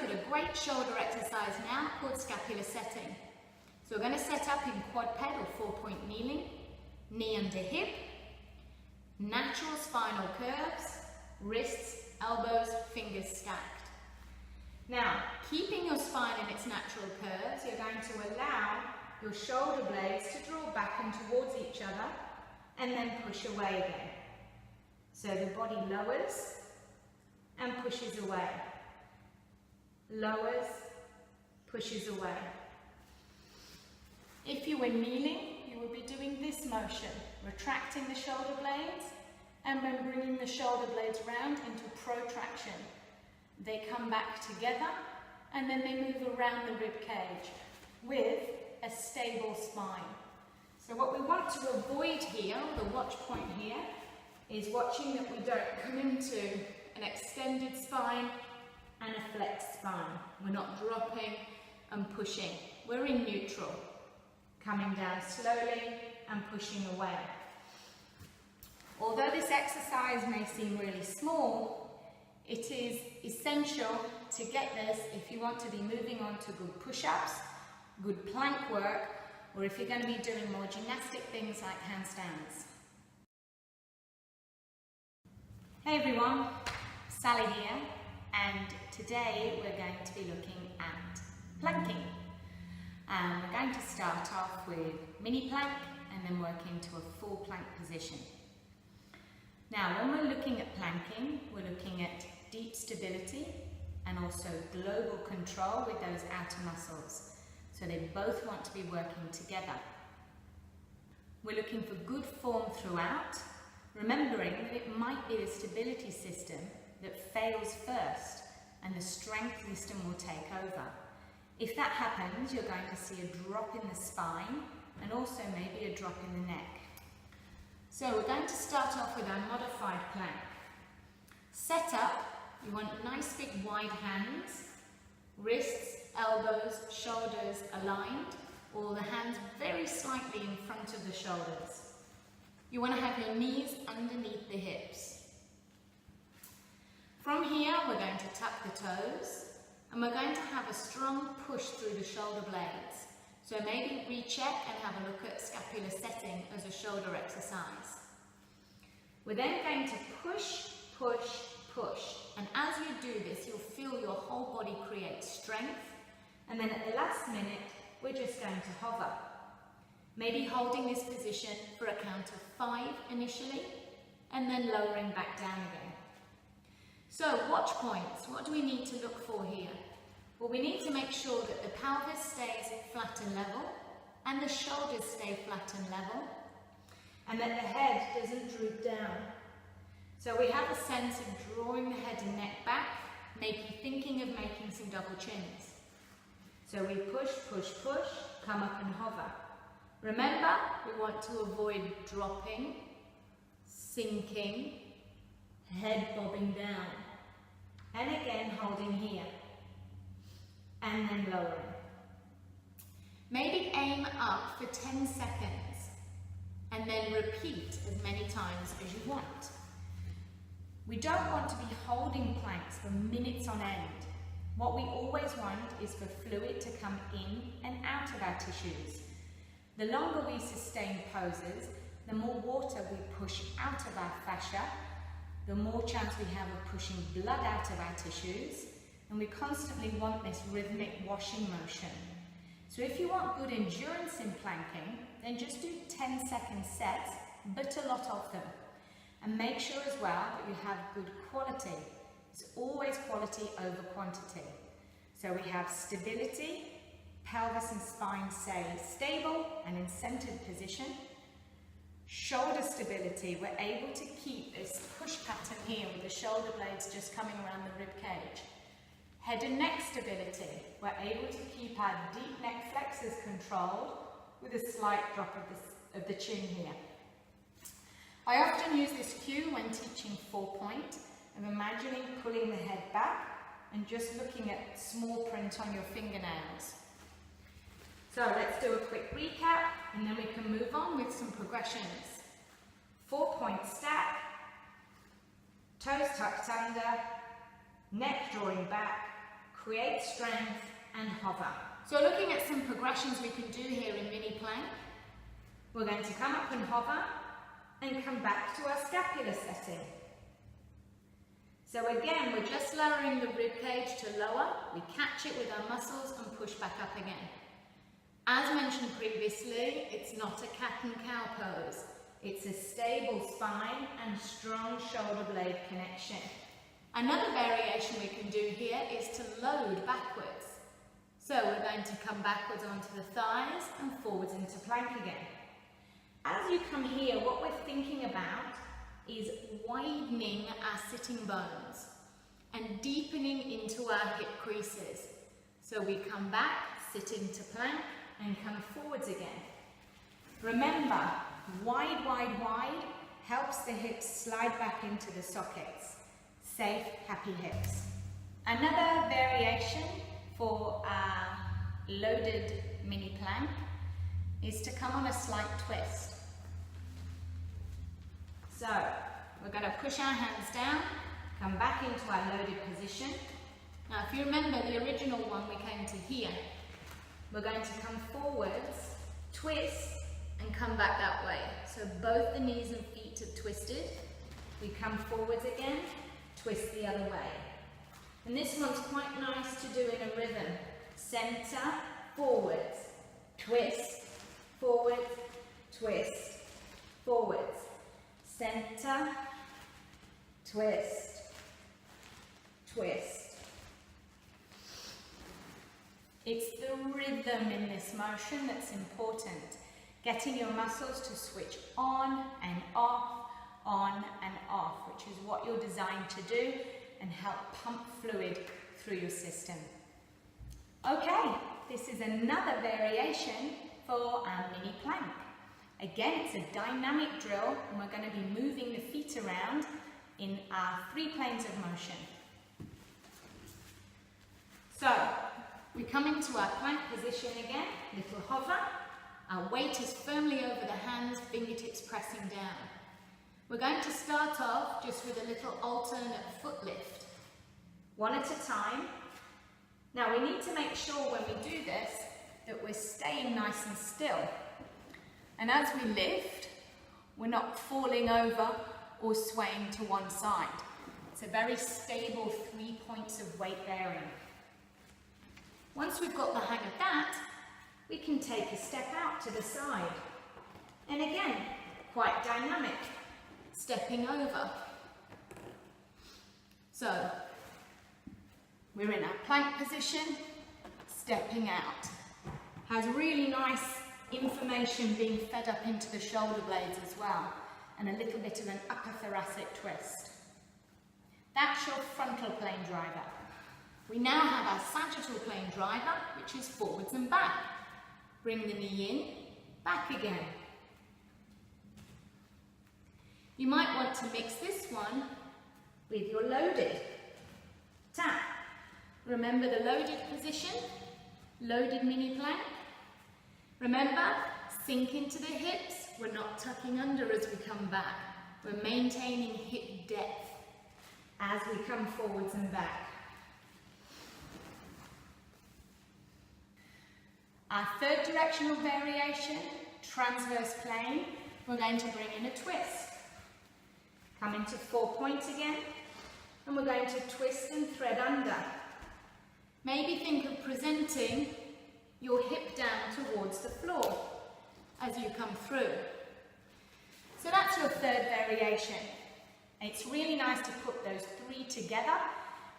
at a great shoulder exercise now called scapular setting. So we're going to set up in quadruped or 4-point kneeling, knee under hip, natural spinal curves, wrists, elbows, fingers stacked. Now, keeping your spine in its natural curves, you're going to allow your shoulder blades to draw back and towards each other and then push away again. So the body lowers and pushes away. Lowers, pushes away. If you were kneeling, you would be doing this motion, retracting the shoulder blades and then bringing the shoulder blades round into protraction. They come back together and then they move around the rib cage with a stable spine. So what we want to avoid here, the watch point here, is watching that we don't come into an extended spine and a flexed spine. We're not dropping and pushing. We're in neutral, coming down slowly and pushing away. Although this exercise may seem really small, it is essential to get this if you want to be moving on to good push-ups, good plank work, or if you're going to be doing more gymnastic things like handstands. Hey everyone, Sally here, and today we're going to be looking at planking. We're going to start off with mini plank and then work into a full plank position. Now, when we're looking at planking, we're looking at deep stability and also global control with those outer muscles. So they both want to be working together. We're looking for good form throughout, remembering that it might be the stability system that fails first and the strength system will take over. If that happens, you're going to see a drop in the spine and also maybe a drop in the neck. So we're going to start off with our modified plank. Set up, you want nice big wide hands, wrists, elbows, shoulders aligned, or the hands very slightly in front of the shoulders. You want to have your knees underneath the hips. From here, we're going to tuck the toes, and we're going to have a strong push through the shoulder blades. So maybe recheck and have a look at scapular setting as a shoulder exercise. We're then going to push, push, push. And as you do this, you'll feel your whole body create strength. And then at the last minute, we're just going to hover. Maybe holding this position for a count of 5 initially, and then lowering back down again. So, watch points. What do we need to look for here? Well, we need to make sure that the pelvis stays flat and level, and the shoulders stay flat and level, and that the head doesn't droop down. So we have a sense of drawing the head and neck back, maybe thinking of making some double chins. So we push, push, push, come up and hover. Remember, we want to avoid dropping, sinking, head bobbing down, and again holding here. And then lowering. Maybe aim up for 10 seconds and then repeat as many times as you want. We don't want to be holding planks for minutes on end. What we always want is for fluid to come in and out of our tissues. The longer we sustain poses, the more water we push out of our fascia, the more chance we have of pushing blood out of our tissues, and we constantly want this rhythmic washing motion. So if you want good endurance in planking, then just do 10-second sets, but a lot of them. And make sure as well that you have good quality. It's always quality over quantity. So we have stability, pelvis and spine stay stable and in centered position. Shoulder stability, we're able to keep this push pattern here with the shoulder blades just coming around the rib cage. Head and neck stability, we're able to keep our deep neck flexors controlled with a slight drop of the chin here. I often use this cue when teaching 4-point of imagining pulling the head back and just looking at small print on your fingernails. So let's do a quick recap and then we can move on with some progressions. 4-point stack, toes tucked under, neck drawing back, create strength and hover. So looking at some progressions we can do here in mini plank. We're going to come up and hover and come back to our scapular setting. So again, we're Just lowering the rib cage to lower, we catch it with our muscles and push back up again. As mentioned previously, it's not a cat and cow pose. It's a stable spine and strong shoulder blade connection. Another variation we can do here is to load backwards. So we're going to come backwards onto the thighs and forwards into plank again. As you come here, what we're thinking about is widening our sitting bones and deepening into our hip creases. So we come back, sit into plank and come forwards again. Remember, wide, wide, wide helps the hips slide back into the sockets. Safe, happy hips. Another variation for our loaded mini plank is to come on a slight twist. So, we're going to push our hands down, come back into our loaded position. Now if you remember the original one, we came to here. We're going to come forwards, twist, and come back that way. So both the knees and feet are twisted. We come forwards again, twist the other way. And this one's quite nice to do in a rhythm. Center, forwards, twist, forwards, twist, forwards. Center, twist, twist. It's the rhythm in this motion that's important. Getting your muscles to switch on and off, which is what you're designed to do and help pump fluid through your system. Okay, this is another variation for our mini plank. Again, it's a dynamic drill and we're going to be moving the feet around in our 3 planes of motion. So, we come into our plank position again, little hover. Our weight is firmly over the hands, fingertips pressing down. We're going to start off just with a little alternate foot lift. One at a time. Now we need to make sure when we do this that we're staying nice and still. And as we lift, we're not falling over or swaying to one side. It's a very stable 3 points of weight bearing. Once we've got the hang of that, we can take a step out to the side. And again, quite dynamic, stepping over. So, we're in our plank position, stepping out. Has really nice information being fed up into the shoulder blades as well, and a little bit of an upper thoracic twist. That's your frontal plane driver. We now have our sagittal plane driver, which is forwards and back. Bring the knee in, back again. You might want to mix this one with your loaded. Tap. Remember the loaded position, loaded mini plank. Remember, sink into the hips. We're not tucking under as we come back. We're maintaining hip depth as we come forwards and back. Our third directional variation, transverse plane, we're going to bring in a twist. Come into 4 points again, and we're going to twist and thread under. Maybe think of presenting your hip down towards the floor as you come through. So that's your third variation. It's really nice to put those 3 together,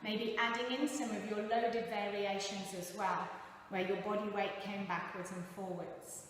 maybe adding in some of your loaded variations as well, where your body weight came backwards and forwards.